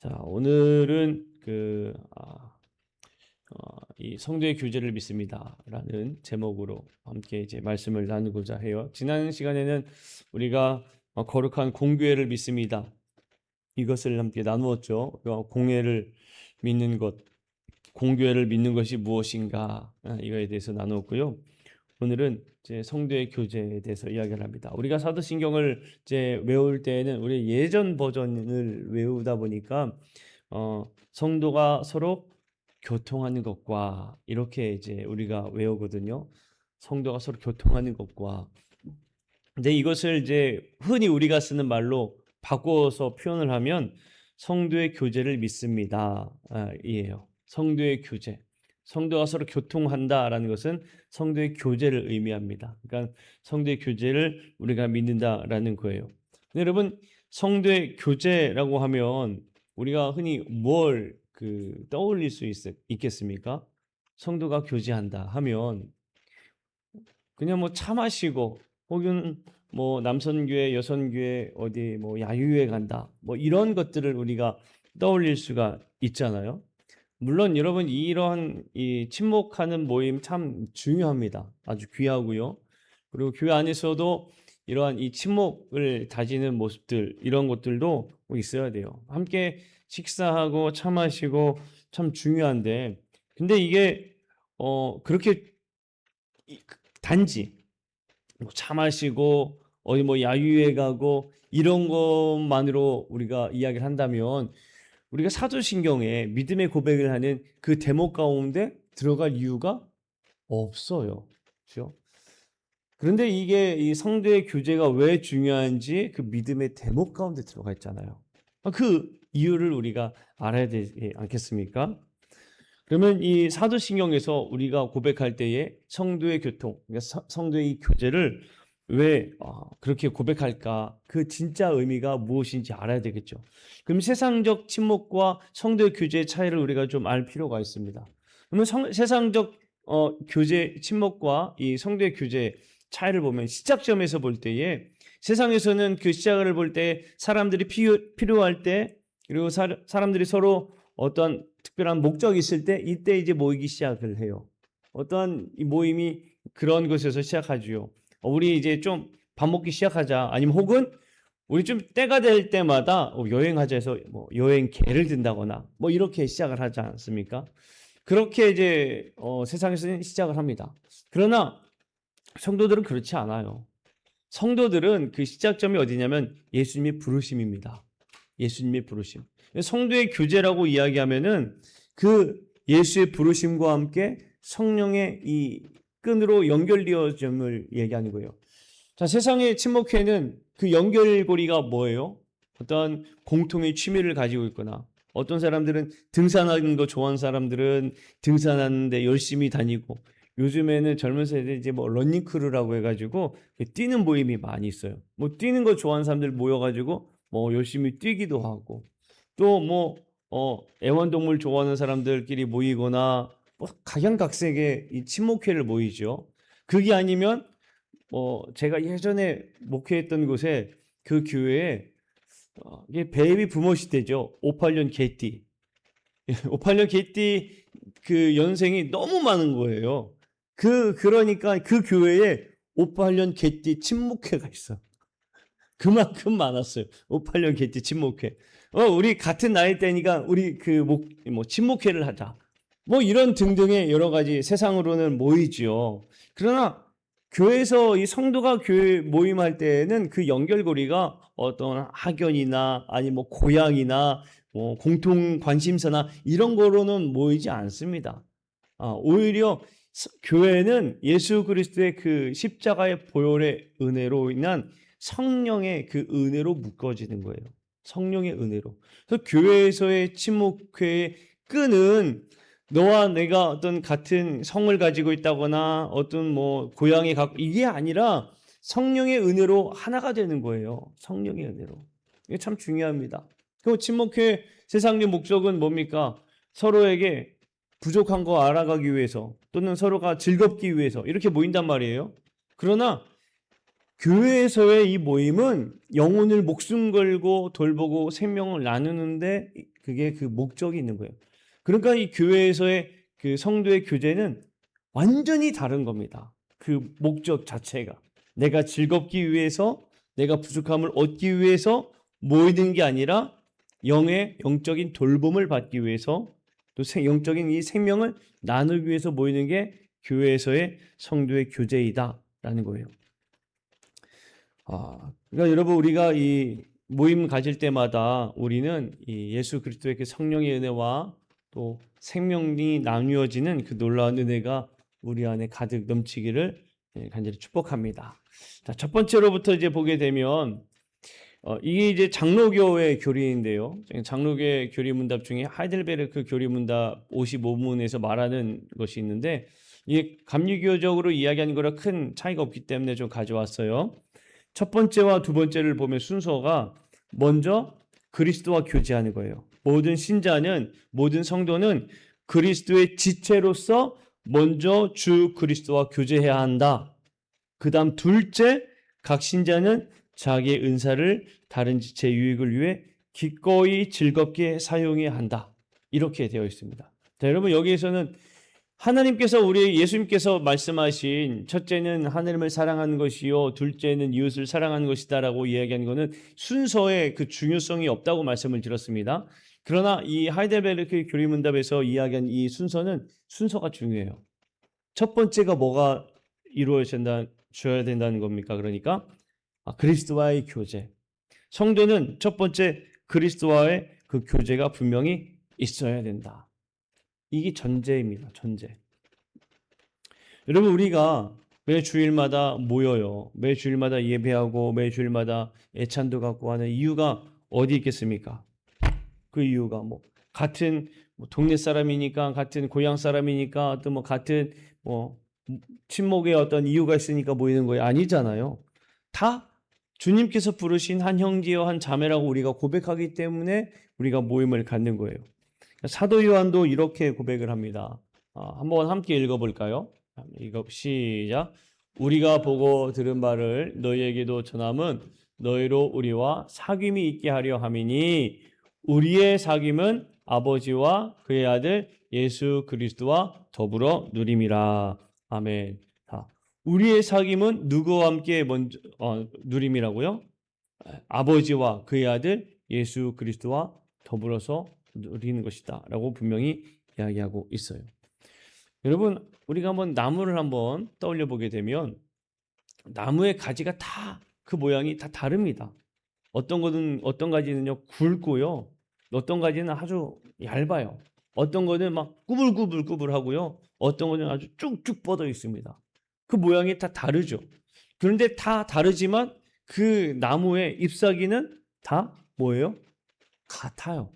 자, 오늘은 이 성도의 교제를 믿습니다라는 제목으로 함께 이제 말씀을 나누고자 해요. 지난 시간에는 우리가 거룩한 공교회를 믿습니다. 이것을 함께 나누었죠. 공회를 믿는 것, 공교회를 믿는 것이 무엇인가, 이거에 대해서 나누었고요. 오늘은 이제 성도의 교제에 대해서 이야기를 합니다. 우리가 사도신경을 이제 외울 때에는 우리 예전 버전을 외우다 보니까 성도가 서로 교통하는 것과 이렇게 이제 우리가 외우거든요. 성도가 서로 교통하는 것과. 근데 이것을 이제 흔히 우리가 쓰는 말로 바꿔서 표현을 하면 성도의 교제를 믿습니다. 이에요. 성도의 교제. 성도가 서로 교통한다라는 것은 성도의 교제를 의미합니다. 그러니까 성도의 교제를 우리가 믿는다라는 거예요. 근데 여러분, 성도의 교제라고 하면 우리가 흔히 뭘 떠올릴 수 있겠습니까? 성도가 교제한다 하면 그냥 뭐 차 마시고 혹은 뭐 남선교회, 여선교회 어디 뭐 야유회 간다. 뭐 이런 것들을 우리가 떠올릴 수가 있잖아요. 물론 여러분 이러한 이 친목하는 모임 참 중요합니다. 아주 귀하고요. 그리고 교회 안에서도 이러한 이 친목을 다지는 모습들 이런 것들도 있어야 돼요. 함께 식사하고 차 마시고 참 중요한데 근데 이게 그렇게 단지 뭐 차 마시고 어디 뭐 야유회 가고 이런 것만으로 우리가 이야기를 한다면 우리가 사도신경에 믿음의 고백을 하는 그 대목 가운데 들어갈 이유가 없어요. 그렇죠? 그런데 이게 이 성도의 교제가 왜 중요한지 그 믿음의 대목 가운데 들어가 있잖아요. 그 이유를 우리가 알아야 되지 않겠습니까? 그러면 이 사도신경에서 우리가 고백할 때에 성도의 교통, 그러니까 성도의 이 교제를 왜 그렇게 고백할까? 그 진짜 의미가 무엇인지 알아야 되겠죠. 그럼 세상적 친목과 성도의 교제의 차이를 우리가 좀 알 필요가 있습니다. 그러면 세상적 교제 친목과 이 성도의 교제의 차이를 보면 시작점에서 볼 때에 세상에서는 그 시작을 볼 때 사람들이 필요할 때 그리고 사람들이 서로 어떤 특별한 목적이 있을 때 이때 이제 모이기 시작을 해요. 어떠한 이 모임이 그런 곳에서 시작하지요. 우리 이제 좀 밥 먹기 시작하자. 아니면 혹은 우리 좀 때가 될 때마다 여행하자 해서 뭐 여행계를 든다거나 뭐 이렇게 시작을 하지 않습니까? 그렇게 이제 세상에서는 시작을 합니다. 그러나 성도들은 그렇지 않아요. 성도들은 그 시작점이 어디냐면 예수님의 부르심입니다. 예수님의 부르심. 성도의 교제라고 이야기하면은 그 예수의 부르심과 함께 성령의 이 끈으로 연결되어짐을 얘기하는 거예요. 자, 세상의 친목회는 그 연결고리가 뭐예요? 어떤 공통의 취미를 가지고 있거나 어떤 사람들은 등산하는 거 좋아하는 사람들은 등산하는데 열심히 다니고 요즘에는 젊은 세대 이제 뭐 러닝크루라고 해가지고 뛰는 모임이 많이 있어요. 뭐 뛰는 거 좋아하는 사람들 모여가지고 뭐 열심히 뛰기도 하고 또 뭐 애완동물 좋아하는 사람들끼리 모이거나 뭐 각양각색의 이 친목회를 모이죠. 그게 아니면 제가 예전에 목회했던 곳에 그 교회에 이게 베이비 부머 시대죠. 58년 개띠. 58년 개띠 그 연생이 너무 많은 거예요. 그러니까 그 교회에 58년 개띠 친목회가 있어. 그만큼 많았어요. 58년 개띠 친목회. 우리 같은 나이 때니까 우리 친목회를 하자. 뭐 이런 등등의 여러 가지 세상으로는 모이지요. 그러나 교회에서 이 성도가 교회 모임할 때는 그 연결고리가 어떤 학연이나 아니 뭐 고향이나 뭐 공통 관심사나 이런 거로는 모이지 않습니다. 오히려 교회는 예수 그리스도의 그 십자가의 보혈의 은혜로 인한 성령의 그 은혜로 묶어지는 거예요. 성령의 은혜로. 그래서 교회에서의 친목회의 끈은 너와 내가 어떤 같은 성을 가지고 있다거나 어떤 뭐 고향에 갖고 이게 아니라 성령의 은혜로 하나가 되는 거예요. 성령의 은혜로. 이게 참 중요합니다. 그 친목회 세상의 목적은 뭡니까? 서로에게 부족한 거 알아가기 위해서 또는 서로가 즐겁기 위해서 이렇게 모인단 말이에요. 그러나 교회에서의 이 모임은 영혼을 목숨 걸고 돌보고 생명을 나누는데 그게 그 목적이 있는 거예요. 그러니까 이 교회에서의 그 성도의 교제는 완전히 다른 겁니다. 그 목적 자체가. 내가 즐겁기 위해서, 내가 부족함을 얻기 위해서 모이는 게 아니라 영적인 돌봄을 받기 위해서, 또 영적인 이 생명을 나누기 위해서 모이는 게 교회에서의 성도의 교제이다라는 거예요. 그러니까 여러분, 우리가 이 모임 가질 때마다 우리는 이 예수 그리스도의 그 성령의 은혜와 또 생명이 나누어지는 그 놀라운 은혜가 우리 안에 가득 넘치기를 간절히 축복합니다. 자, 첫 번째로부터 이제 보게 되면 이게 이제 장로교의 교리인데요. 장로교의 교리 문답 중에 하이델베르크 교리 문답 55문에서 말하는 것이 있는데, 이게 감리교적으로 이야기하는 거랑 큰 차이가 없기 때문에 좀 가져왔어요. 첫 번째와 두 번째를 보면 순서가 먼저 그리스도와 교제하는 거예요. 모든 신자는, 모든 성도는 그리스도의 지체로서 먼저 주 그리스도와 교제해야 한다. 그 다음 둘째, 각 신자는 자기의 은사를 다른 지체의 유익을 위해 기꺼이 즐겁게 사용해야 한다. 이렇게 되어 있습니다. 자, 여러분, 여기에서는 하나님께서, 우리 예수님께서 말씀하신 첫째는 하나님을 사랑하는 것이요, 둘째는 이웃을 사랑하는 것이다라고 이야기한 것은 순서의 그 중요성이 없다고 말씀을 드렸습니다. 그러나 이 하이델베르크 교리문답에서 이야기한 이 순서가 중요해요. 첫 번째가 뭐가 이루어져야 된다는 겁니까? 그러니까 그리스도와의 교제. 성도는 첫 번째 그리스도와의 그 교제가 분명히 있어야 된다. 이게 전제입니다. 전제. 여러분, 우리가 매 주일마다 모여요. 매 주일마다 예배하고 매 주일마다 애찬도 갖고 하는 이유가 어디 있겠습니까? 그 이유가 같은 동네 사람이니까, 같은 고향 사람이니까, 또 같은 친목의 어떤 이유가 있으니까 모이는 거예요. 아니잖아요. 다 주님께서 부르신 한 형제와 한 자매라고 우리가 고백하기 때문에 우리가 모임을 갖는 거예요. 사도 요한도 이렇게 고백을 합니다. 한번 함께 읽어볼까요? 시작. 우리가 보고 들은 바를 너희에게도 전함은 너희로 우리와 사귐이 있게 하려 함이니 우리의 사귐은 아버지와 그의 아들 예수 그리스도와 더불어 누림이라. 아멘. 우리의 사귐은 누구와 함께 먼저 누림이라고요? 아버지와 그의 아들 예수 그리스도와 더불어서 누리는 것이다 라고 분명히 이야기하고 있어요. 여러분, 우리가 한번 나무를 한번 떠올려 보게 되면 나무의 가지가 다 그 모양이 다 다릅니다. 어떤 가지는요 굵고요, 어떤 가지는 아주 얇아요, 어떤 거는 막 꾸불꾸불꾸불하고요, 어떤 거는 아주 쭉쭉 뻗어 있습니다. 그 모양이 다 다르죠. 그런데 다 다르지만 그 나무의 잎사귀는 다 뭐예요? 같아요.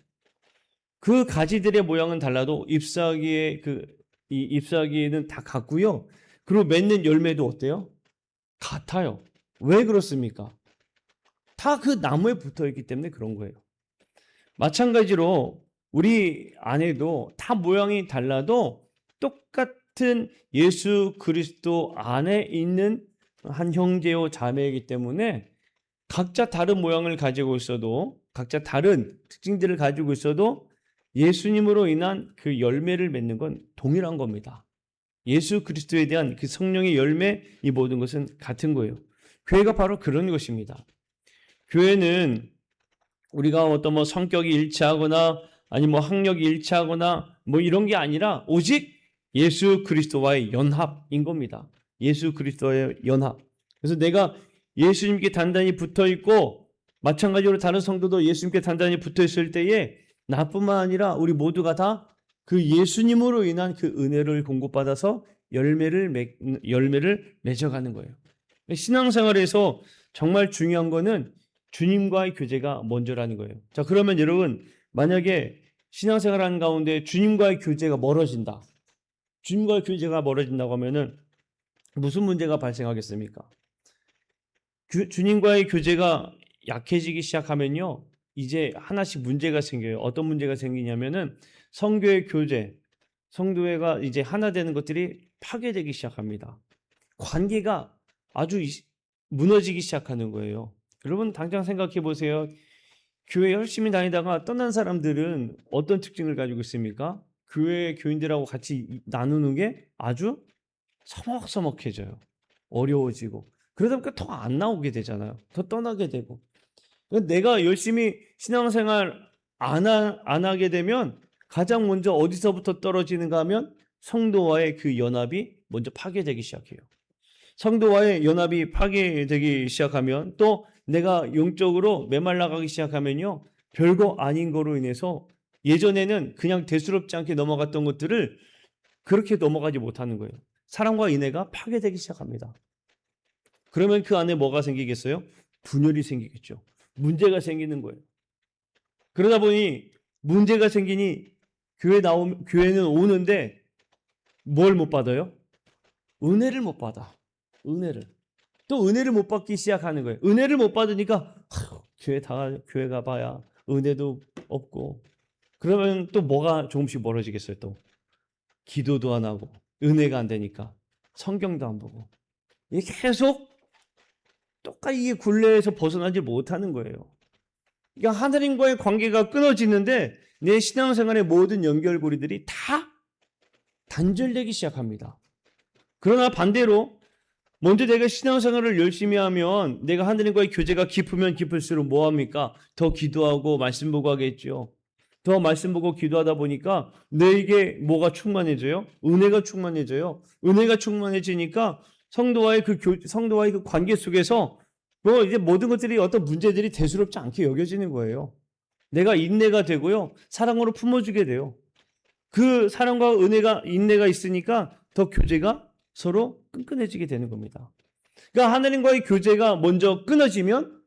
그 가지들의 모양은 달라도 이 잎사귀는 다 같고요. 그리고 맺는 열매도 어때요? 같아요. 왜 그렇습니까? 다 그 나무에 붙어 있기 때문에 그런 거예요. 마찬가지로 우리 안에도 다 모양이 달라도 똑같은 예수 그리스도 안에 있는 한 형제요 자매이기 때문에 각자 다른 모양을 가지고 있어도, 각자 다른 특징들을 가지고 있어도 예수님으로 인한 그 열매를 맺는 건 동일한 겁니다. 예수 그리스도에 대한 그 성령의 열매, 이 모든 것은 같은 거예요. 교회가 바로 그런 것입니다. 교회는 우리가 어떤 성격이 일치하거나 아니 학력이 일치하거나 이런 게 아니라 오직 예수 그리스도와의 연합인 겁니다. 예수 그리스도와의 연합. 그래서 내가 예수님께 단단히 붙어 있고, 마찬가지로 다른 성도도 예수님께 단단히 붙어 있을 때에 나뿐만 아니라 우리 모두가 다 그 예수님으로 인한 그 은혜를 공급받아서 열매를 맺어가는 거예요. 신앙생활에서 정말 중요한 거는 주님과의 교제가 먼저라는 거예요. 자, 그러면 여러분, 만약에 신앙생활하는 가운데 주님과의 교제가 멀어진다. 주님과의 교제가 멀어진다고 하면은 무슨 문제가 발생하겠습니까? 주님과의 교제가 약해지기 시작하면요, 이제 하나씩 문제가 생겨요. 어떤 문제가 생기냐면은 성교의 교제, 성도회가 이제 하나 되는 것들이 파괴되기 시작합니다. 관계가 아주 무너지기 시작하는 거예요. 여러분, 당장 생각해 보세요. 교회 열심히 다니다가 떠난 사람들은 어떤 특징을 가지고 있습니까? 교회 교인들하고 같이 나누는 게 아주 서먹서먹해져요. 어려워지고. 그러다 보니까 더 안 나오게 되잖아요. 더 떠나게 되고. 내가 열심히 신앙생활 안 하게 되면 가장 먼저 어디서부터 떨어지는가 하면 성도와의 그 연합이 먼저 파괴되기 시작해요. 성도와의 연합이 파괴되기 시작하면 또 내가 영적으로 메말라가기 시작하면요. 별거 아닌 거로 인해서 예전에는 그냥 대수롭지 않게 넘어갔던 것들을 그렇게 넘어가지 못하는 거예요. 사랑과 인애가 파괴되기 시작합니다. 그러면 그 안에 뭐가 생기겠어요? 분열이 생기겠죠. 문제가 생기는 거예요. 그러다 보니 문제가 생기니 교회는 오는데 뭘 못 받아요? 은혜를 못 받아. 은혜를. 또 은혜를 못 받기 시작하는 거예요. 은혜를 못 받으니까 교회 가봐야 은혜도 없고. 그러면 또 뭐가 조금씩 멀어지겠어요? 또 기도도 안 하고 은혜가 안 되니까 성경도 안 보고 이게 계속 똑같이 이 굴레에서 벗어나지 못하는 거예요. 그러니까 하나님과의 관계가 끊어지는데 내 신앙생활의 모든 연결고리들이 다 단절되기 시작합니다. 그러나 반대로 먼저 내가 신앙생활을 열심히 하면 내가 하나님과의 교제가 깊으면 깊을수록 뭐합니까? 더 기도하고 말씀 보고 하겠죠. 더 말씀 보고 기도하다 보니까 내게 뭐가 충만해져요? 은혜가 충만해져요. 은혜가 충만해지니까 성도와의 그 관계 속에서 뭐 이제 모든 것들이 어떤 문제들이 대수롭지 않게 여겨지는 거예요. 내가 인내가 되고요. 사랑으로 품어주게 돼요. 그 사랑과 은혜가 인내가 있으니까 더 교제가 서로 끈끈해지게 되는 겁니다. 그러니까 하나님과의 교제가 먼저 끊어지면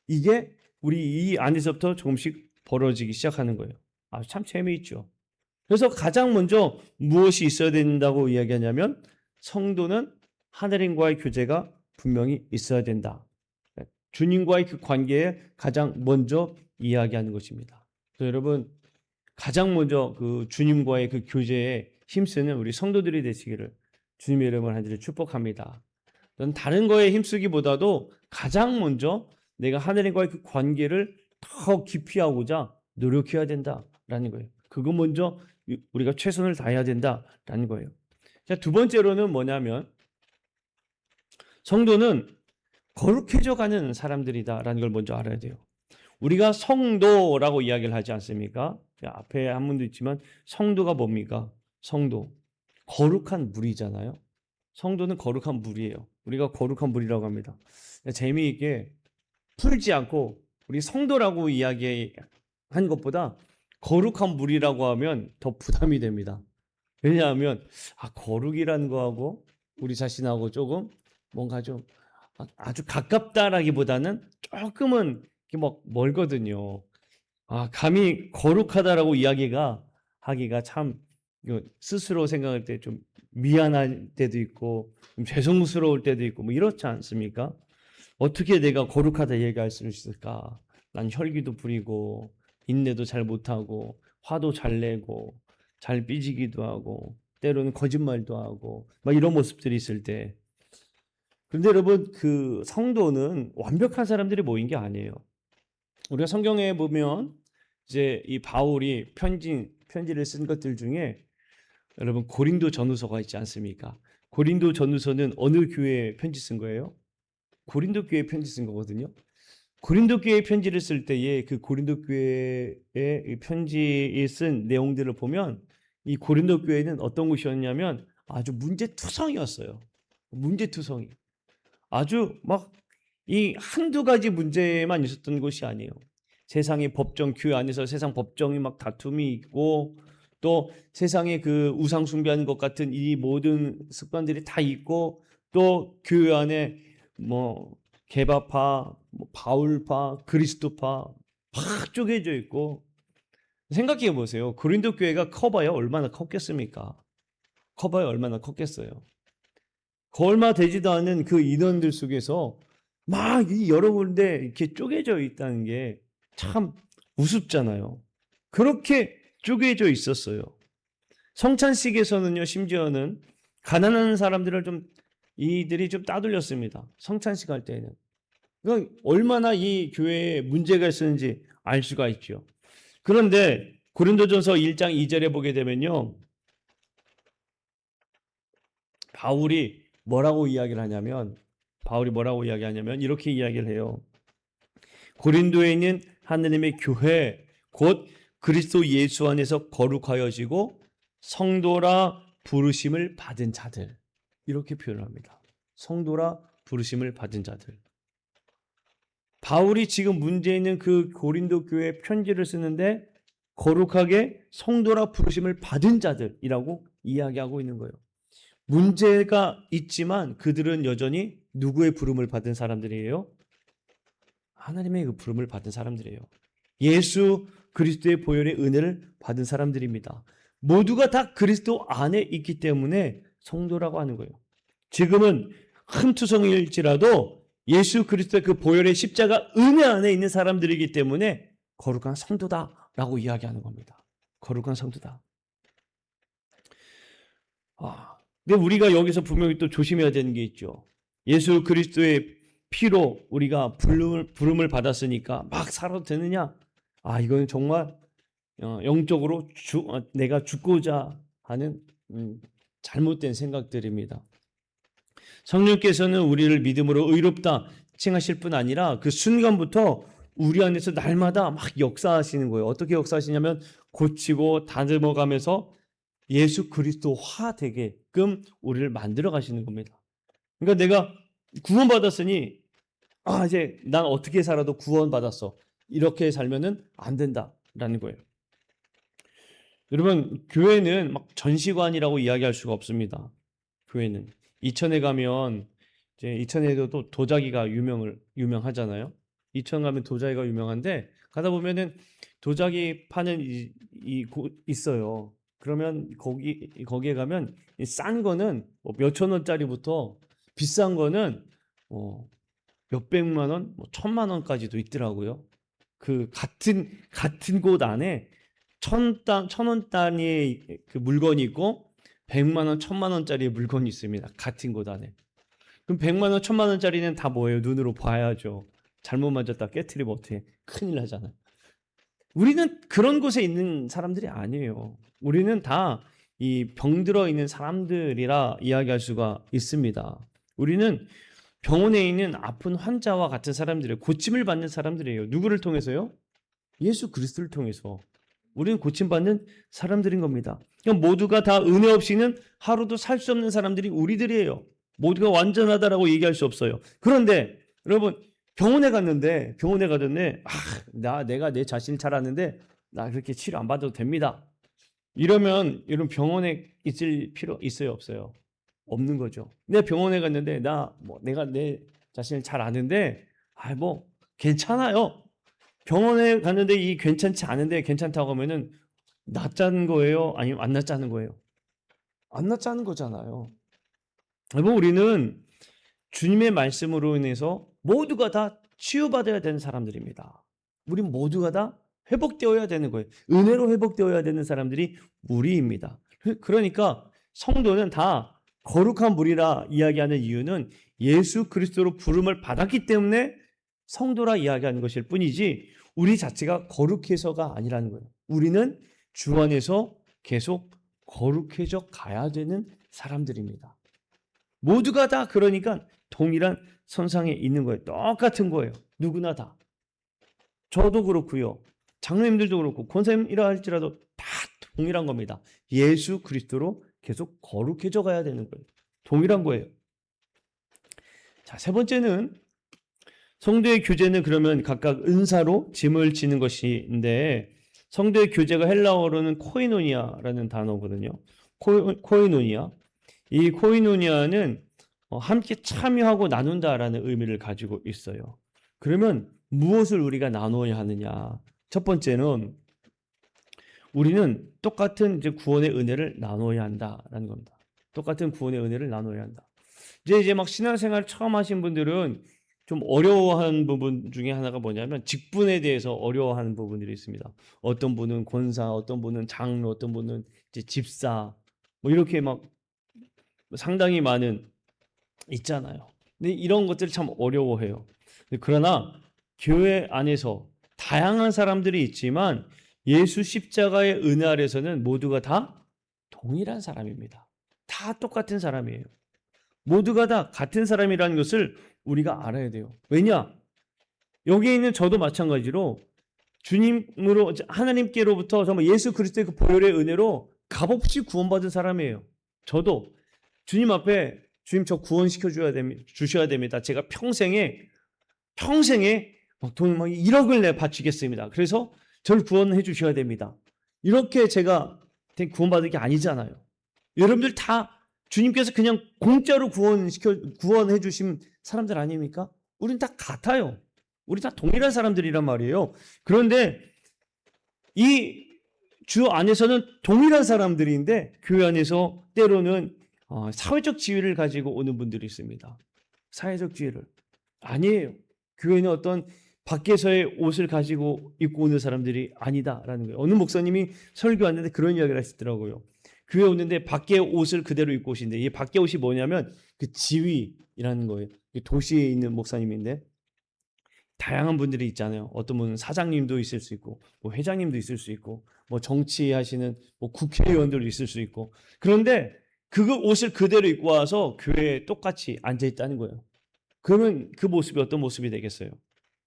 이게 우리 이 안에서부터 조금씩 벌어지기 시작하는 거예요. 참 재미있죠. 그래서 가장 먼저 무엇이 있어야 된다고 이야기하냐면 성도는 하나님과의 교제가 분명히 있어야 된다. 주님과의 그 관계에 가장 먼저 이야기하는 것입니다. 그래서 여러분 가장 먼저 그 주님과의 그 교제에 힘쓰는 우리 성도들이 되시기를 주님의 이름을 한절히 축복합니다. 다른 거에 힘쓰기보다도 가장 먼저 내가 하나님과의 그 관계를 더 깊이 하고자 노력해야 된다라는 거예요. 그거 먼저 우리가 최선을 다해야 된다라는 거예요. 자, 두 번째로는 뭐냐면 성도는 거룩해져 가는 사람들이다라는 걸 먼저 알아야 돼요. 우리가 성도라고 이야기를 하지 않습니까? 앞에 한문도 있지만 성도가 뭡니까? 성도. 거룩한 물이잖아요. 성도는 거룩한 물이에요. 우리가 거룩한 물이라고 합니다. 재미있게 풀지 않고 우리 성도라고 이야기한 것보다 거룩한 물이라고 하면 더 부담이 됩니다. 왜냐하면 거룩이라는 거하고 우리 자신하고 조금 뭔가 좀 아주 가깝다라기보다는 조금은 막 멀거든요. 감히 거룩하다라고 하기가 참 스스로 생각할 때 좀 미안할 때도 있고 좀 죄송스러울 때도 있고 뭐 이렇지 않습니까? 어떻게 내가 거룩하다 얘기할 수 있을까? 난 혈기도 부리고 인내도 잘 못하고 화도 잘 내고 잘 삐지기도 하고 때로는 거짓말도 하고 막 이런 모습들이 있을 때 그런데 여러분 그 성도는 완벽한 사람들이 모인 게 아니에요. 우리가 성경에 보면 이제 이 바울이 편지를 쓴 것들 중에 여러분 고린도 전후서가 있지 않습니까? 고린도 전후서는 어느 교회에 편지 쓴 거예요? 고린도 교회에 편지 쓴 거거든요. 고린도 교회에 편지를 쓸 때에 그 고린도 교회의 편지에 쓴 내용들을 보면 이 고린도 교회는 어떤 곳이었냐면 아주 문제투성이었어요. 문제투성이. 아주 막 이 한두 가지 문제만 있었던 곳이 아니에요. 세상의 법정, 교회 안에서 세상 법정이 막 다툼이 있고 또 세상에 그 우상 숭배하는 것 같은 이 모든 습관들이 다 있고 또 교회 안에 뭐 개바파, 뭐 바울파, 그리스도파 막 쪼개져 있고 생각해 보세요. 고린도 교회가 커봐야 얼마나 컸겠습니까? 커봐야 얼마나 컸겠어요. 얼마 되지도 않은 그 인원들 속에서 막 이 여러 군데 이렇게 쪼개져 있다는 게 참 우습잖아요. 그렇게 쪼개져 있었어요. 성찬식에서는요, 심지어는 가난한 사람들을 이들이 좀 따돌렸습니다. 성찬식 할 때는. 그러니까 얼마나 이 교회에 문제가 있었는지 알 수가 있죠. 그런데 고린도전서 1장 2절에 보게 되면요. 바울이 뭐라고 이야기하냐면 이렇게 이야기를 해요. 고린도에 있는 하느님의 교회 곧 그리스도 예수 안에서 거룩하여지고 성도라 부르심을 받은 자들, 이렇게 표현합니다. 성도라 부르심을 받은 자들. 바울이 지금 문제 있는 그 고린도 교회에 편지를 쓰는데 거룩하게 성도라 부르심을 받은 자들이라고 이야기하고 있는 거예요. 문제가 있지만 그들은 여전히 누구의 부름을 받은 사람들이에요? 하나님의 그 부름을 받은 사람들이에요. 예수 그리스도의 보혈의 은혜를 받은 사람들입니다. 모두가 다 그리스도 안에 있기 때문에 성도라고 하는 거예요. 지금은 흠투성일지라도 예수 그리스도의 그 보혈의 십자가 은혜 안에 있는 사람들이기 때문에 거룩한 성도다라고 이야기하는 겁니다. 거룩한 성도다. 근데 우리가 여기서 분명히 또 조심해야 되는 게 있죠. 예수 그리스도의 피로 우리가 부름을 받았으니까 막 살아도 되느냐? 이건 정말 영적으로 내가 죽고자 하는 잘못된 생각들입니다. 성령께서는 우리를 믿음으로 의롭다 칭하실 뿐 아니라 그 순간부터 우리 안에서 날마다 막 역사하시는 거예요. 어떻게 역사하시냐면 고치고 다듬어가면서 예수 그리스도화 되게끔 우리를 만들어 가시는 겁니다. 그러니까 내가 구원받았으니 이제 난 어떻게 살아도 구원받았어, 이렇게 살면은 안 된다라는 거예요. 여러분, 교회는 막 전시관이라고 이야기할 수가 없습니다. 교회는 이천에 가면 이제 이천에도 또 도자기가 유명하잖아요. 이천 가면 도자기가 유명한데 가다 보면은 도자기 파는 있어요. 그러면 거기에 가면 싼 거는 뭐 몇천 원짜리부터 비싼 거는 몇백만 원, 1,000만 원까지도 있더라고요. 그 같은 곳 안에 천 원 단위의 그 물건이 있고 100만 원, 1,000만 원짜리 물건이 있습니다. 같은 곳 안에. 그럼 100만 원, 1,000만 원짜리는 다 뭐예요? 눈으로 봐야죠. 잘못 만졌다 깨트리면 어떻게 큰일 나잖아요. 우리는 그런 곳에 있는 사람들이 아니에요. 우리는 다 이 병들어 있는 사람들이라 이야기할 수가 있습니다. 우리는 병원에 있는 아픈 환자와 같은 사람들이에요. 고침을 받는 사람들이에요. 누구를 통해서요? 예수 그리스도를 통해서. 우리는 고침받는 사람들인 겁니다. 그냥 모두가 다 은혜 없이는 하루도 살 수 없는 사람들이 우리들이에요. 모두가 완전하다라고 얘기할 수 없어요. 그런데 여러분, 병원에 갔는데 내가 내 자신을 잘 아는데 나 그렇게 치료 안 받아도 됩니다. 이러면 이런 병원에 있을 필요 있어요, 없어요? 없는 거죠. 내 병원에 갔는데 내가 내 자신을 잘 아는데 괜찮아요. 병원에 갔는데 이 괜찮지 않은데 괜찮다고 하면은 낫자는 거예요? 아니면 안 낫자는 거예요? 안 낫자는 거잖아요. 우리는 주님의 말씀으로 인해서 모두가 다 치유받아야 되는 사람들입니다. 우리 모두가 다 회복되어야 되는 거예요. 은혜로 회복되어야 되는 사람들이 우리입니다. 그러니까 성도는 다 거룩한 무리라 이야기하는 이유는 예수 그리스도로 부름을 받았기 때문에 성도라 이야기하는 것일 뿐이지 우리 자체가 거룩해서가 아니라는 거예요. 우리는 주 안에서 계속 거룩해져 가야 되는 사람들입니다. 모두가 다 그러니까 동일한 선상에 있는 거예요. 똑같은 거예요. 누구나 다. 저도 그렇고요. 장로님들도 그렇고 권사님이라 할지라도 다 동일한 겁니다. 예수 그리스도로 계속 거룩해져 가야 되는 거예요. 동일한 거예요. 자, 세 번째는 성도의 교제는 그러면 각각 은사로 짐을 지는 것인데 성도의 교제가 헬라어로는 코이노니아라는 단어거든요. 코이노니아. 이 코이노니아는 함께 참여하고 나눈다라는 의미를 가지고 있어요. 그러면 무엇을 우리가 나눠야 하느냐? 첫 번째는 우리는 똑같은 이제 구원의 은혜를 나눠야 한다라는 겁니다. 똑같은 구원의 은혜를 나눠야 한다. 이제 막 신앙생활 처음 하신 분들은 좀 어려워하는 부분 중에 하나가 뭐냐면 직분에 대해서 어려워하는 부분들이 있습니다. 어떤 분은 권사, 어떤 분은 장로, 어떤 분은 이제 집사, 뭐 이렇게 막 상당히 많은 있잖아요. 근데 이런 것들을 참 어려워해요. 그러나 교회 안에서 다양한 사람들이 있지만 예수 십자가의 은혜 아래서는 모두가 다 동일한 사람입니다. 다 똑같은 사람이에요. 모두가 다 같은 사람이라는 것을 우리가 알아야 돼요. 왜냐? 여기 있는 저도 마찬가지로 주님으로 하나님께로부터 정말 예수 그리스도의 그 보혈의 은혜로 값없이 구원받은 사람이에요. 저도 주님 앞에 주님 저 구원시켜 주셔야 됩니다. 제가 평생에 막 돈 막 1억을 내 바치겠습니다. 그래서 저를 구원해 주셔야 됩니다. 이렇게 제가 구원받은 게 아니잖아요. 여러분들 다 주님께서 그냥 공짜로 구원해 주신 사람들 아닙니까? 우린 다 같아요. 우리 다 동일한 사람들이란 말이에요. 그런데 이 주 안에서는 동일한 사람들인데 교회 안에서 때로는 사회적 지위를 가지고 오는 분들이 있습니다. 사회적 지위를. 아니에요. 교회는 어떤 밖에서의 옷을 가지고 입고 오는 사람들이 아니다라는 거예요. 어느 목사님이 설교하는데 그런 이야기를 하시더라고요. 교회 오는데 밖에 옷을 그대로 입고 오신데 이 밖에 옷이 뭐냐면 그 지위라는 거예요. 도시에 있는 목사님인데 다양한 분들이 있잖아요. 어떤 분은 사장님도 있을 수 있고, 뭐 회장님도 있을 수 있고, 뭐 정치하시는 뭐 국회의원들도 있을 수 있고. 그런데 그 옷을 그대로 입고 와서 교회에 똑같이 앉아 있다는 거예요. 그러면 그 모습이 어떤 모습이 되겠어요?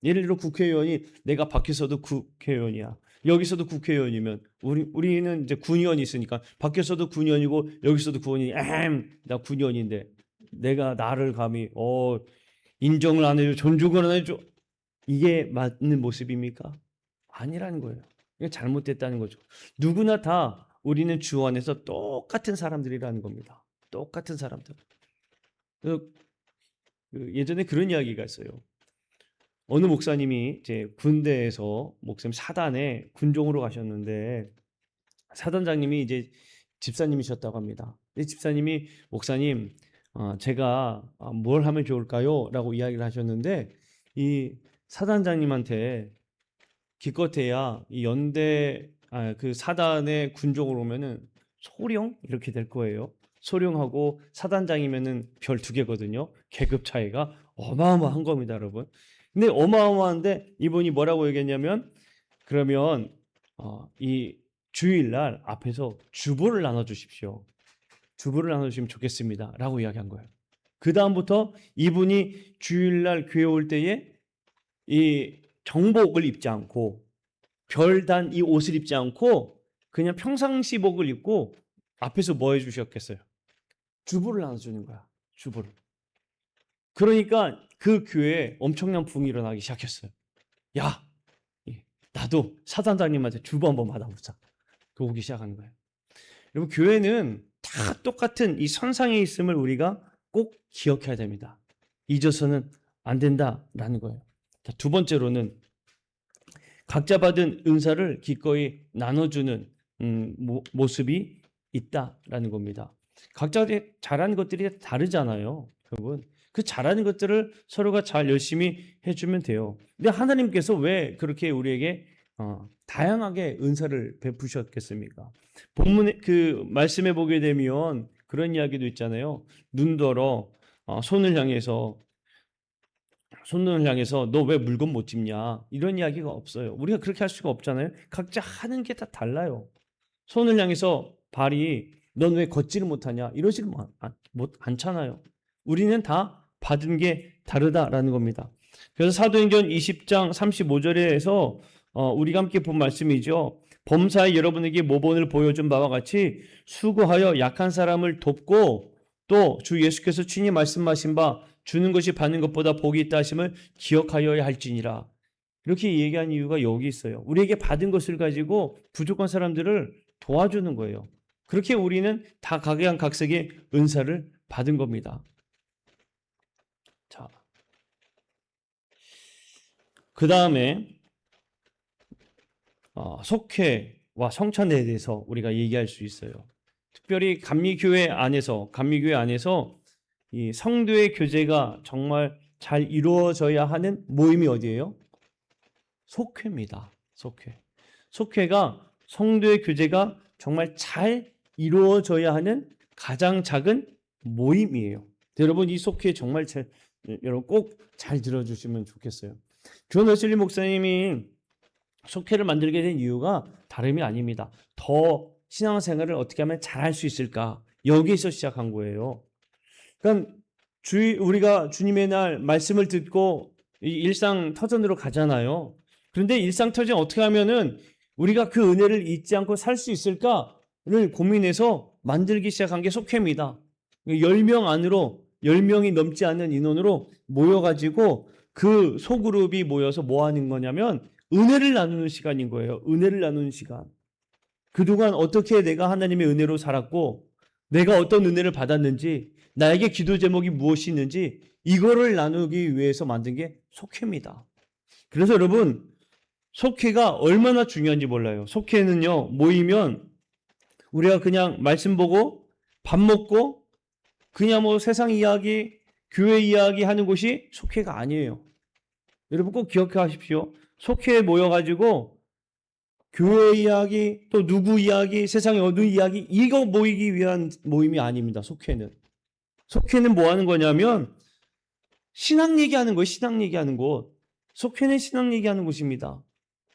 예를 들어 국회의원이 내가 밖에서도 국회의원이야. 여기서도 국회의원이면 우리는 이제 군의원이 있으니까 밖에서도 군의원이고 여기서도 군의원이 나 군의원인데 내가 나를 감히 인정을 안 해줘, 존중을 안 해줘. 이게 맞는 모습입니까? 아니라는 거예요. 이게 잘못됐다는 거죠. 누구나 다 우리는 주 안에서 똑같은 사람들이라는 겁니다. 똑같은 사람들. 예전에 그런 이야기가 있어요. 어느 목사님이 이제 군대에서 목사님 사단에 군종으로 가셨는데 사단장님이 이제 집사님이셨다고 합니다. 집사님이 목사님 제가 뭘 하면 좋을까요? 라고 이야기를 하셨는데 이 사단장님한테 기껏해야 이 그 사단의 군종으로 오면은 소령 이렇게 될 거예요. 소령하고 사단장이면은 별 2개거든요. 계급 차이가 어마어마한 겁니다, 여러분. 근데 어마어마한데 이분이 뭐라고 얘기했냐면 그러면 이 주일날 앞에서 주보를 나눠 주십시오. 주보를 나눠 주시면 좋겠습니다라고 이야기한 거예요. 그 다음부터 이분이 주일날 교회 올 때에 이 정복을 입지 않고 별단 이 옷을 입지 않고 그냥 평상시복을 입고 앞에서 뭐 해주셨겠어요? 주보를 나눠주는 거야. 주보를. 그러니까 그 교회에 엄청난 부흥이 일어나기 시작했어요. 야, 나도 사단장님한테 주보 한번 받아보자. 그 오기 시작하는 거예요. 여러분 교회는 다 똑같은 이 선상에 있음을 우리가 꼭 기억해야 됩니다. 잊어서는 안 된다라는 거예요. 자, 2번째로는 각자 받은 은사를 기꺼이 나눠주는 모습이 있다라는 겁니다. 각자 잘하는 것들이 다르잖아요, 여러분. 그 잘하는 것들을 서로가 잘 열심히 해주면 돼요. 근데 하나님께서 왜 그렇게 우리에게 다양하게 은사를 베푸셨겠습니까? 본문에 그 말씀해 보게 되면 그런 이야기도 있잖아요. 눈더러 손을 향해서 너 왜 물건 못 집냐? 이런 이야기가 없어요. 우리가 그렇게 할 수가 없잖아요. 각자 하는 게 다 달라요. 손을 향해서 발이 넌 왜 걷지를 못하냐? 이러지를 않잖아요. 우리는 다 받은 게 다르다라는 겁니다. 그래서 사도행전 20장 35절에서 우리가 함께 본 말씀이죠. 범사에 여러분에게 모본을 보여준 바와 같이 수고하여 약한 사람을 돕고 또 주 예수께서 친히 말씀하신 바 주는 것이 받는 것보다 복이 있다 하심을 기억하여야 할지니라. 이렇게 얘기한 이유가 여기 있어요. 우리에게 받은 것을 가지고 부족한 사람들을 도와주는 거예요. 그렇게 우리는 다 각양각색의 은사를 받은 겁니다. 자, 그 다음에 속회와 성찬에 대해서 우리가 얘기할 수 있어요. 특별히 감리교회 안에서 이 성도의 교제가 정말 잘 이루어져야 하는 모임이 어디예요? 속회입니다. 속회가 성도의 교제가 정말 잘 이루어져야 하는 가장 작은 모임이에요. 여러분 이 속회 정말 여러분 꼭 잘 들어주시면 좋겠어요. 존 웨슬리 목사님이 속회를 만들게 된 이유가 다름이 아닙니다. 더 신앙생활을 어떻게 하면 잘할 수 있을까? 여기에서 시작한 거예요. 그러니까 우리가 주님의 날 말씀을 듣고 일상 터전으로 가잖아요. 그런데 일상 터전 어떻게 하면은 우리가 그 은혜를 잊지 않고 살 수 있을까를 고민해서 만들기 시작한 게 속회입니다. 10명 안으로 10명이 넘지 않는 인원으로 모여가지고 그 소그룹이 모여서 뭐 하는 거냐면 은혜를 나누는 시간인 거예요. 은혜를 나누는 시간. 그동안 어떻게 내가 하나님의 은혜로 살았고 내가 어떤 은혜를 받았는지 나에게 기도 제목이 무엇이 있는지 이거를 나누기 위해서 만든 게 속회입니다. 그래서 여러분 속회가 얼마나 중요한지 몰라요. 속회는요 모이면 우리가 그냥 말씀 보고 밥 먹고 그냥 뭐 세상 이야기 교회 이야기 하는 곳이 속회가 아니에요. 여러분 꼭 기억하십시오. 속회에 모여가지고 교회 이야기 또 누구 이야기 세상의 어두운 이야기 이거 모이기 위한 모임이 아닙니다. 속회는 뭐 하는 거냐면 신앙 얘기하는 거예요. 신앙 얘기하는 곳. 속회는 신앙 얘기하는 곳입니다.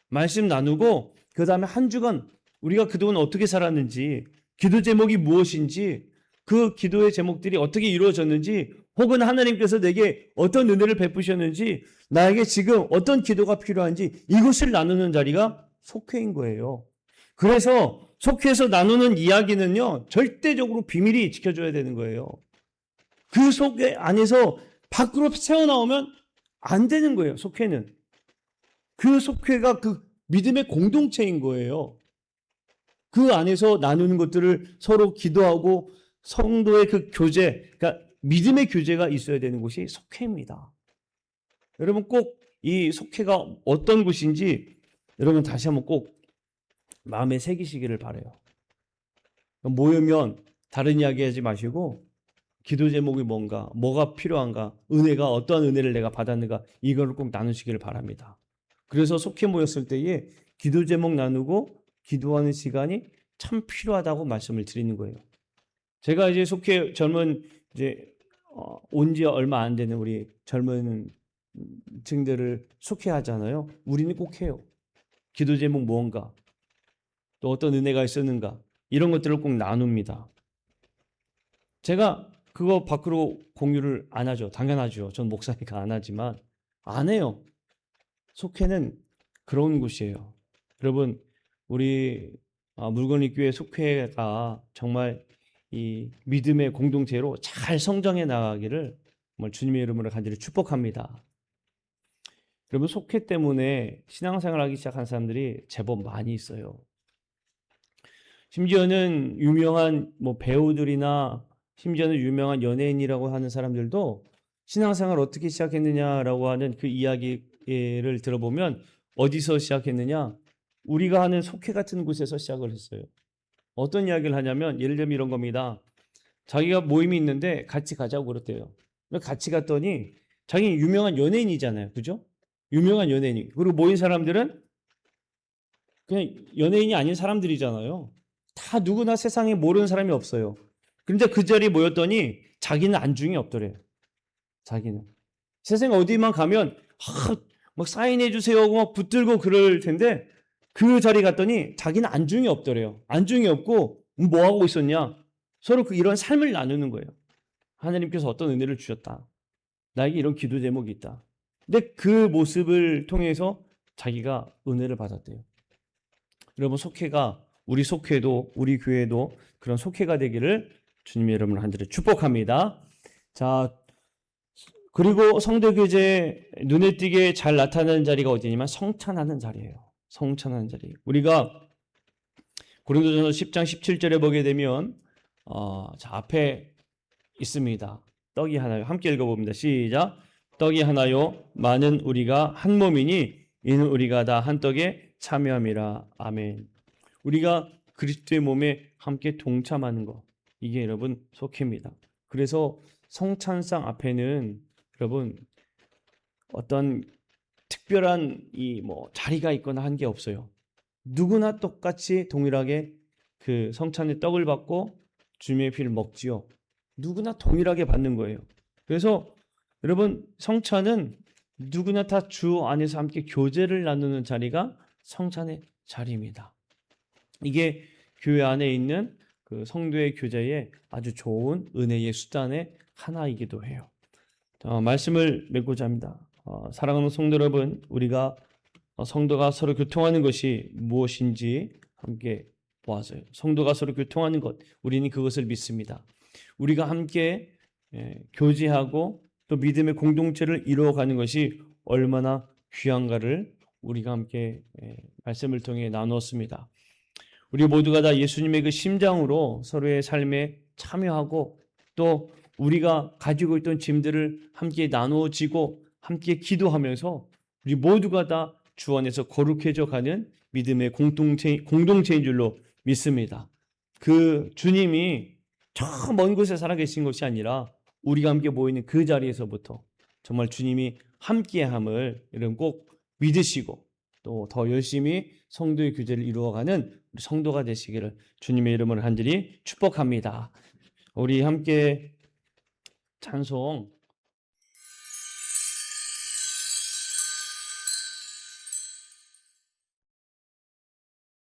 말씀 나누고 그 다음에 한 주간 우리가 그동안 어떻게 살았는지 기도 제목이 무엇인지 그 기도의 제목들이 어떻게 이루어졌는지 혹은 하나님께서 내게 어떤 은혜를 베푸셨는지 나에게 지금 어떤 기도가 필요한지 이것을 나누는 자리가 속회인 거예요. 그래서 속회에서 나누는 이야기는요 절대적으로 비밀이 지켜져야 되는 거예요. 그 속회 안에서 밖으로 새어나오면 안 되는 거예요. 속회는. 그 속회가 그 믿음의 공동체인 거예요. 그 안에서 나누는 것들을 서로 기도하고 성도의 그 교제, 그러니까 믿음의 교제가 있어야 되는 곳이 속회입니다. 여러분 꼭 이 속회가 어떤 곳인지 여러분 다시 한번 꼭 마음에 새기시기를 바라요. 모이면 다른 이야기 하지 마시고 기도 제목이 뭔가, 뭐가 필요한가, 은혜가 어떠한 은혜를 내가 받았는가 이걸 꼭 나누시기를 바랍니다. 그래서 속회 모였을 때에 기도 제목 나누고 기도하는 시간이 참 필요하다고 말씀을 드리는 거예요. 제가 이제 속회 젊은 이제 온 지 얼마 안 되는 우리 젊은 층들을 속회하잖아요. 우리는 꼭 해요. 기도 제목 뭔가, 또 어떤 은혜가 있었는가 이런 것들을 꼭 나눕니다. 제가 그거 밖으로 공유를 안 하죠. 당연하죠. 전 목사니까 안 하지만 안 해요. 속회는 그런 곳이에요. 여러분 우리 물건리교회 속회가 정말 이 믿음의 공동체로 잘 성장해 나가기를 정말 주님의 이름으로 간절히 축복합니다. 여러분 속회 때문에 신앙생활하기 시작한 사람들이 제법 많이 있어요. 심지어는 유명한 뭐 배우들이나 심지어는 유명한 연예인이라고 하는 사람들도 신앙생활 어떻게 시작했느냐라고 하는 그 이야기를 들어보면 어디서 시작했느냐? 우리가 하는 속회 같은 곳에서 시작을 했어요. 어떤 이야기를 하냐면 예를 들면 이런 겁니다. 자기가 모임이 있는데 같이 가자고 그랬대요. 같이 갔더니 자기 유명한 연예인이잖아요. 그죠? 유명한 연예인이. 그리고 모인 사람들은 그냥 연예인이 아닌 사람들이잖아요. 다 누구나 세상에 모르는 사람이 없어요. 그런데 그 자리에 모였더니 자기는 안중이 없더래요. 자기는. 세상에 어디만 가면 막 사인해 주세요 하고 막 붙들고 그럴 텐데 그 자리 갔더니 자기는 안중이 없더래요. 안중이 없고 뭐 하고 있었냐? 서로 이런 삶을 나누는 거예요. 하나님께서 어떤 은혜를 주셨다. 나에게 이런 기도 제목이 있다. 근데 그 모습을 통해서 자기가 은혜를 받았대요. 여러분 속회가 우리 속회도 우리 교회도 그런 속회가 되기를 주님의 이름으로 간절히 축복합니다. 자, 그리고 성도교제 눈에 띄게 잘 나타나는 자리가 어디냐면 성찬하는 자리예요. 성찬하는 자리. 우리가 고린도전서 10장 17절에 보게 되면 자 앞에 있습니다. 떡이 하나요. 함께 읽어봅니다. 시작. 떡이 하나요. 많은 우리가 한 몸이니 이는 우리가 다 한 떡에 참여함이라. 아멘. 우리가 그리스도의 몸에 함께 동참하는 것. 이게 여러분 속회입니다. 그래서 성찬상 앞에는 여러분 어떤 특별한 이 뭐 자리가 있거나 한 게 없어요. 누구나 똑같이 동일하게 그 성찬의 떡을 받고 주님의 피를 먹지요. 누구나 동일하게 받는 거예요. 그래서 여러분, 성찬은 누구나 다 주 안에서 함께 교제를 나누는 자리가 성찬의 자리입니다. 이게 교회 안에 있는 그 성도의 교제에 아주 좋은 은혜의 수단의 하나이기도 해요. 말씀을 맺고자 합니다. 사랑하는 성도 여러분, 우리가 성도가 서로 교통하는 것이 무엇인지 함께 보았어요. 성도가 서로 교통하는 것, 우리는 그것을 믿습니다. 우리가 함께 교제하고 또 믿음의 공동체를 이루어가는 것이 얼마나 귀한가를 우리가 함께 말씀을 통해 나누었습니다. 우리 모두가 다 예수님의 그 심장으로 서로의 삶에 참여하고 또 우리가 가지고 있던 짐들을 함께 나누어지고 함께 기도하면서 우리 모두가 다 주 안에서 거룩해져 가는 믿음의 공동체인 줄로 믿습니다. 그 주님이 저 먼 곳에 살아계신 것이 아니라 우리가 함께 모이는 그 자리에서부터 정말 주님이 함께함을 이런 꼭 믿으시고 또 더 열심히 성도의 교제를 이루어가는 성도가 되시기를 주님의 이름으로 간절히 축복합니다. 우리 함께 찬송